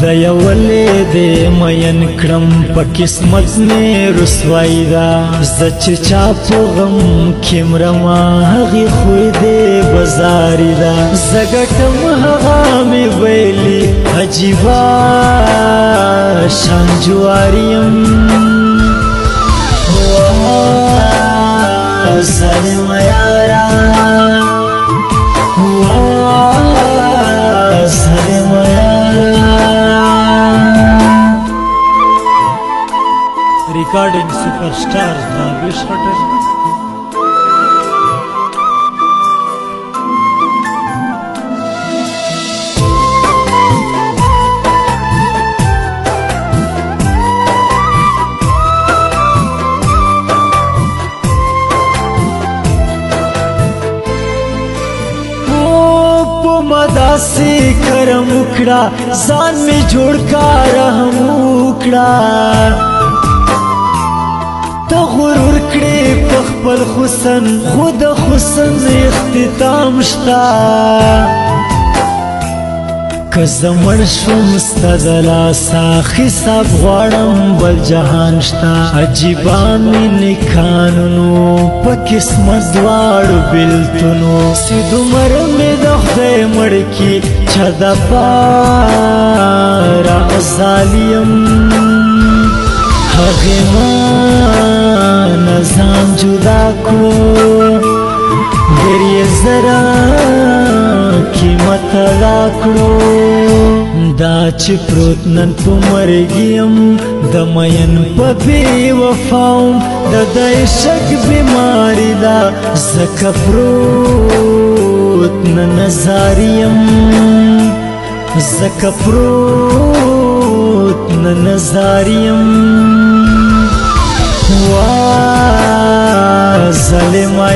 د یولې د مین کړم په قسمت مې رسوایی دا زه چې چا په غم کې مرمه هغې خوی دې بزاري دا زه ګټم هغه مې ویلي عجیبه شان جواري یم ظالمه یاره ظالمه Recording superstars Darvish Hotel. مداسي کرم وکړه ځان می جوړ کار هم وکړه ته غرور کړې په خپل حسن خود حسن اختتام شته که زه مړ شوم ستا د لاسه حساب غواړم بل جهان شته عجیبه مینې قانونو په قسمت دواړو بېلتونو چې دومره مې د خدای مړ کړي چا دپاره ازالي یم هغې ما نه ځان جدا کړو ډېر یې زره قیمت ادا کړو دا چې پروت نن په مرګ یم د مین په بې وفاوم د ده عشق بیماري ده ځکه پروت نن زاري یم ځکه پروت نن زاري یم وا ظالمه